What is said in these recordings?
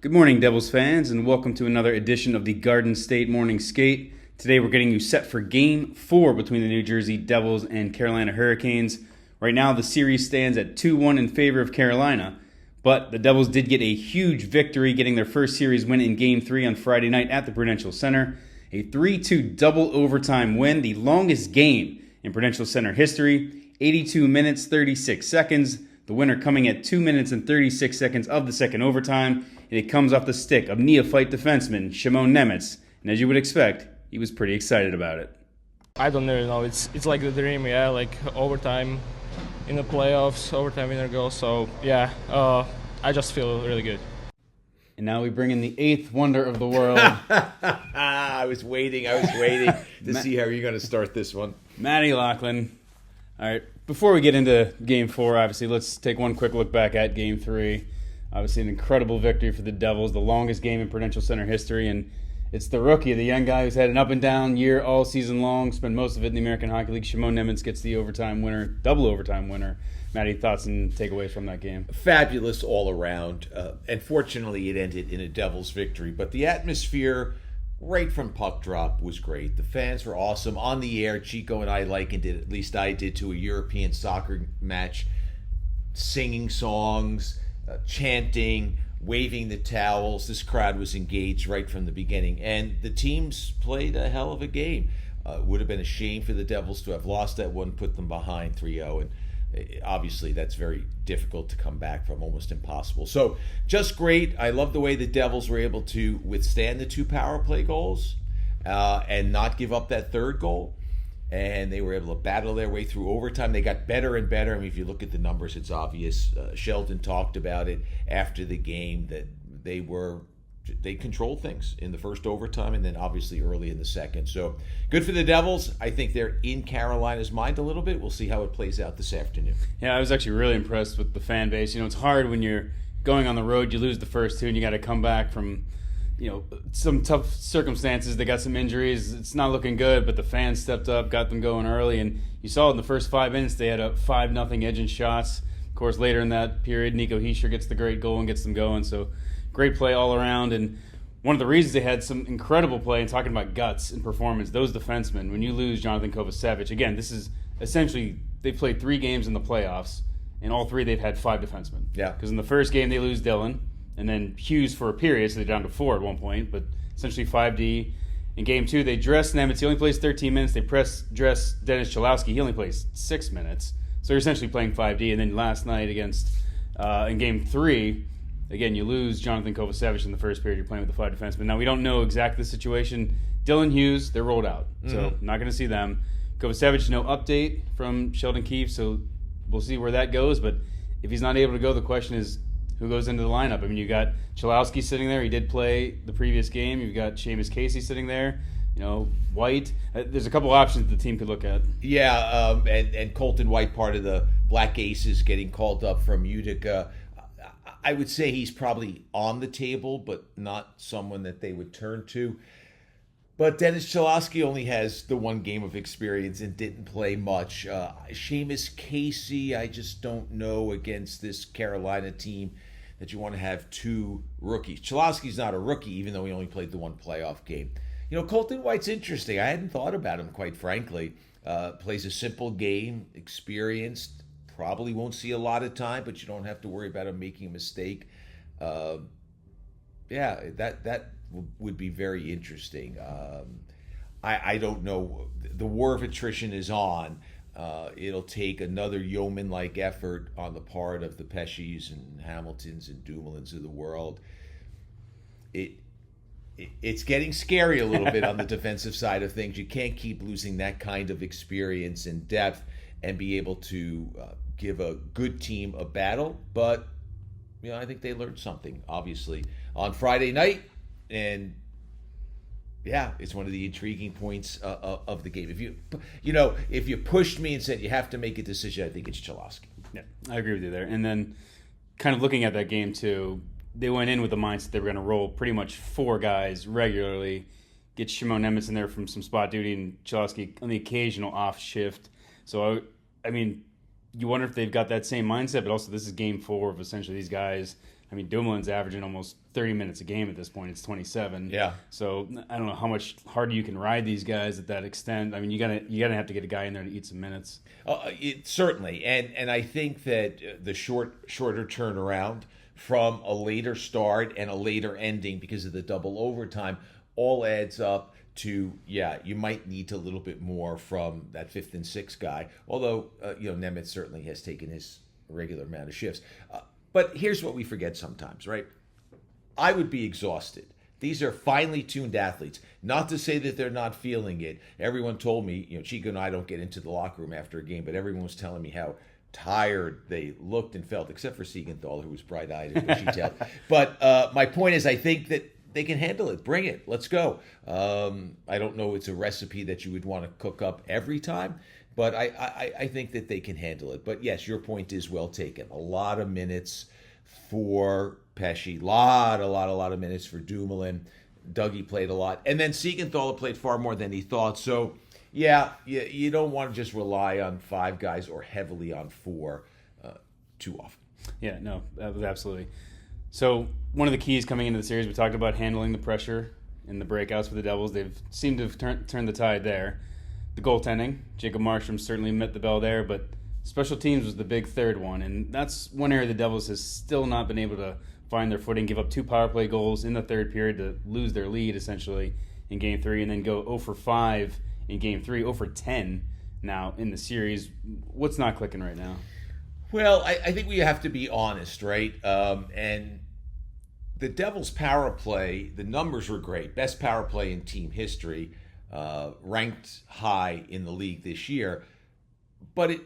Good morning, Devils fans, and welcome to another edition of the Garden State Morning Skate. Today we're getting you set for Game 4 between the New Jersey Devils and Carolina Hurricanes. Right now the series stands at 2-1 in favor of Carolina, but the Devils did get a huge victory, getting their first series win in Game 3 on Friday night at the Prudential Center. A 3-2 double overtime win, the longest game in Prudential Center history, 82 minutes, 36 seconds. The winner coming at 2 minutes and 36 seconds of the second overtime, and it comes off the stick of neophyte defenseman Shimon Nemec, and as you would expect, he was pretty excited about it. I don't really know. It's like the dream, yeah. Like overtime in the playoffs, overtime winner goal. So yeah, I just feel really good. And now we bring in the eighth wonder of the world. I was waiting to see how you're going to start this one. Matty Lachlan. All right, before we get into Game 4, obviously, let's take one quick look back at Game 3. Obviously, an incredible victory for the Devils, the longest game in Prudential Center history, and it's the rookie, the young guy who's had an up-and-down year all season long, spent most of it in the American Hockey League. Shimon Nemec gets the overtime winner, double overtime winner. Matty, thoughts and takeaways from that game? Fabulous all around. And fortunately, it ended in a Devils victory. But the atmosphere right from puck drop was great. The fans were awesome. On the air, Chico and I likened it, at least I did, to a European soccer match. Singing songs, chanting, waving the towels. This crowd was engaged right from the beginning. And the teams played a hell of a game. It would have been a shame for the Devils to have lost that one, put them behind 3-0. And obviously that's very difficult to come back from, almost impossible. So just great. I love the way the Devils were able to withstand the 2 power play goals and not give up that third goal. And they were able to battle their way through overtime. They got better and better. I mean, if you look at the numbers, it's obvious. Sheldon talked about it after the game that they controlled things in the first overtime and then obviously early in the second. So good for the Devils. I think they're in Carolina's mind a little bit. We'll see how it plays out this afternoon. Yeah, I was actually really impressed with the fan base. You know, it's hard when you're going on the road, you lose the first 2 and you got to come back from, you know, some tough circumstances. They got some injuries. It's not looking good, but the fans stepped up, got them going early, and you saw in the first 5 minutes they had a 5-0 edge in shots. Of course, later in that period, Nico Hischier gets the great goal and gets them going. So great play all around, and one of the reasons they had some incredible play, and talking about guts and performance, those defensemen, when you lose Jonathan Kovacevic, again, this is essentially, they've played 3 games in the playoffs, and all 3 they've had 5 defensemen. Yeah. Because in the first game they lose Dillon, and then Hughes for a period, so they're down to 4 at one point, but essentially 5D. In Game 2, they dress Nemec, he only plays 13 minutes. They dress Dennis Cholowski, he only plays 6 minutes. So you're essentially playing 5D, and then last night against, in Game 3, again, you lose Jonathan Kovacevic in the first period. You're playing with the 5 defensemen. Now, we don't know exactly the situation. Dillon, Hughes, they're rolled out. So not going to see them. Kovacevic, no update from Sheldon Keefe, so we'll see where that goes. But if he's not able to go, the question is who goes into the lineup. I mean, you got Cholowski sitting there. He did play the previous game. You've got Seamus Casey sitting there. You know, White. There's a couple options the team could look at. Yeah, and Colton White, part of the Black Aces, getting called up from Utica. I would say he's probably on the table, but not someone that they would turn to. But Dennis Cholowski only has the 1 game of experience and didn't play much. Seamus Casey, I just don't know against this Carolina team that you want to have 2 rookies. Cholowski's not a rookie, even though he only played the 1 playoff game. You know, Colton White's interesting. I hadn't thought about him, quite frankly. Plays a simple game, experienced. Probably won't see a lot of time, but you don't have to worry about him making a mistake. That would be very interesting. I don't know. The war of attrition is on. It'll take another yeoman-like effort on the part of the Pesces and Hamiltons and Dumoulins of the world. It's getting scary a little bit on the defensive side of things. You can't keep losing that kind of experience and depth and be able to give a good team a battle. But, you know, I think they learned something, obviously, on Friday night. And, yeah, it's one of the intriguing points of the game. If you pushed me and said you have to make a decision, I think it's Cholowski. Yeah, I agree with you there. And then kind of looking at that game, too, they went in with the mindset they were going to roll pretty much 4 guys regularly, get Shimon Nemec in there from some spot duty and Cholowski on the occasional off shift. So, I mean, you wonder if they've got that same mindset, but also this is Game 4 of essentially these guys I mean, Dumoulin's averaging almost 30 minutes a game at this point. It's 27. Yeah. So I don't know how much harder you can ride these guys at that extent. I mean, you gotta have to get a guy in there to eat some minutes. Certainly, and I think that the shorter turnaround from a later start and a later ending because of the double overtime all adds up to, you might need a little bit more from that fifth and sixth guy. Although Nemeth certainly has taken his regular amount of shifts. But here's what we forget sometimes, right? I would be exhausted. These are finely tuned athletes. Not to say that they're not feeling it. Everyone told me, Chico and I don't get into the locker room after a game, but everyone was telling me how tired they looked and felt, except for Siegenthaler, who was bright-eyed and bushy-tailed. But my point is, I think that they can handle it. Bring it. Let's go. I don't know it's a recipe that you would want to cook up every time, but I think that they can handle it. But yes, your point is well taken. A lot of minutes for Pesce. A lot of minutes for Dumoulin. Dougie played a lot. And then Siegenthaler played far more than he thought. So, you don't want to just rely on five guys or heavily on four too often. Yeah, no, absolutely. So one of the keys coming into the series, we talked about handling the pressure in the breakouts for the Devils. They've seemed to have turned the tide there. The goaltending, Jacob Markstrom certainly met the bell there, but special teams was the big third one, and that's one area the Devils has still not been able to find their footing, give up 2 power play goals in the third period to lose their lead, essentially, in Game 3, and then go 0 for 5 in Game 3, 0 for 10 now in the series. What's not clicking right now? Well, I think we have to be honest, right? And the Devils' power play, the numbers were great. Best power play in team history, ranked high in the league this year. But it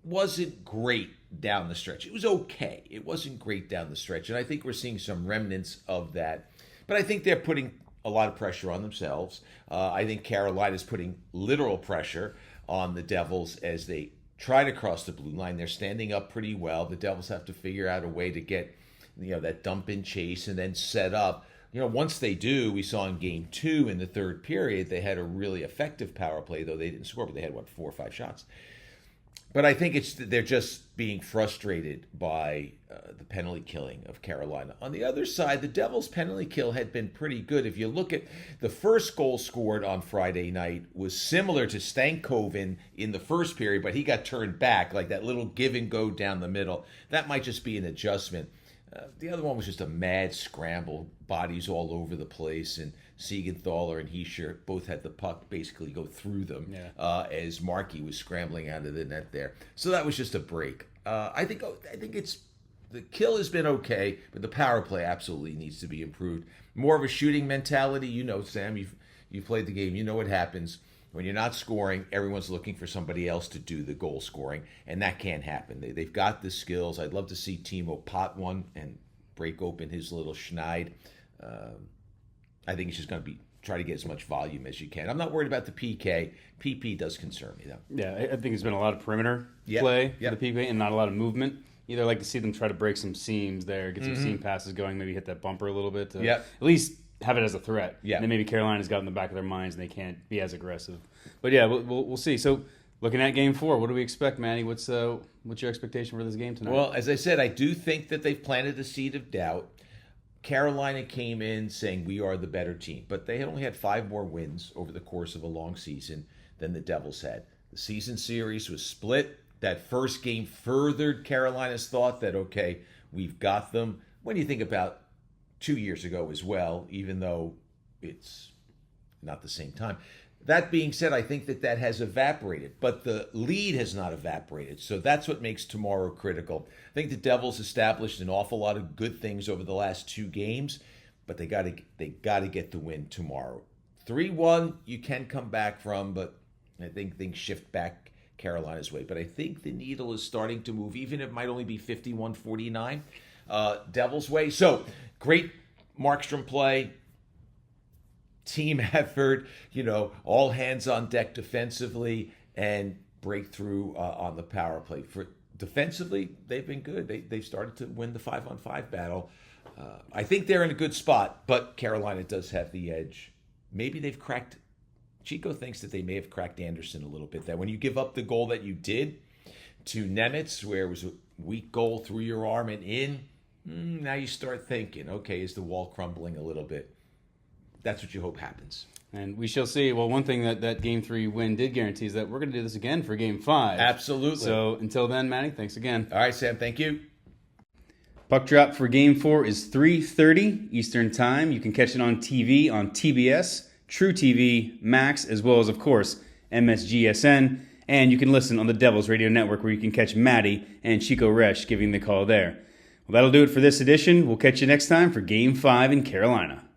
wasn't great down the stretch. It was okay. It wasn't great down the stretch. And I think we're seeing some remnants of that. But I think they're putting a lot of pressure on themselves. I think Carolina's putting literal pressure on the Devils as they try to cross the blue line. They're standing up pretty well. The Devils have to figure out a way to get that dump in chase and then set up. Once they do, we saw in Game 2 in the third period, they had a really effective power play, though they didn't score, but they had, 4 or 5 shots. But I think they're just being frustrated by the penalty killing of Carolina. On the other side, the Devils' penalty kill had been pretty good. If you look at the first goal scored on Friday night was similar to Stankoven in the first period, but he got turned back, like that little give and go down the middle. That might just be an adjustment. The other one was just a mad scramble, bodies all over the place, and Siegenthaler and Hischier both had the puck basically go through them as Markey was scrambling out of the net there. So that was just a break. I think it's the kill has been okay, but the power play absolutely needs to be improved. More of a shooting mentality. Sam, you've played the game. You know what happens. When you're not scoring, everyone's looking for somebody else to do the goal scoring, and that can't happen. They've got the skills. I'd love to see Timo pot one and break open his little schneid. I think he's just going to try to get as much volume as you can. I'm not worried about the PK. PP does concern me, though. Yeah, I think there's been a lot of perimeter play for the PK and not a lot of movement. Either like to see them try to break some seams there, get some seam passes going, maybe hit that bumper a little bit to at least have it as a threat. Yeah. And then maybe Carolina's got in the back of their minds and they can't be as aggressive. But yeah, we'll see. So looking at Game 4, what do we expect, Manny? What's your expectation for this game tonight? Well, as I said, I do think that they've planted a seed of doubt. Carolina came in saying we are the better team, but they only had 5 more wins over the course of a long season than the Devils had. The season series was split. That first game furthered Carolina's thought that, okay, we've got them. When you think about 2 years ago as well, even though it's not the same time. That being said, I think that has evaporated, but the lead has not evaporated. So that's what makes tomorrow critical. I think the Devils established an awful lot of good things over the last 2 games, but they got to get the win tomorrow. 3-1 you can come back from, but I think things shift back Carolina's way. But I think the needle is starting to move, even if it might only be 51-49 Devils' way. So great Markstrom play. Team effort, all hands on deck defensively and breakthrough on the power play. For defensively, they've been good. They've started to win the 5-on-5 battle. I think they're in a good spot, but Carolina does have the edge. Maybe they've cracked. Chico thinks that they may have cracked Anderson a little bit. That when you give up the goal that you did to Nemeth, where it was a weak goal through your arm and in, Now you start thinking, okay, is the wall crumbling a little bit? That's what you hope happens. And we shall see. Well, one thing that Game 3 win did guarantee is that we're going to do this again for Game 5. Absolutely. So until then, Matty, thanks again. All right, Sam, thank you. Puck drop for Game 4 is 3:30 Eastern Time. You can catch it on TV on TBS, True TV, Max, as well as, of course, MSGSN. And you can listen on the Devils Radio Network, where you can catch Matty and Chico Resch giving the call there. Well, that'll do it for this edition. We'll catch you next time for Game 5 in Carolina.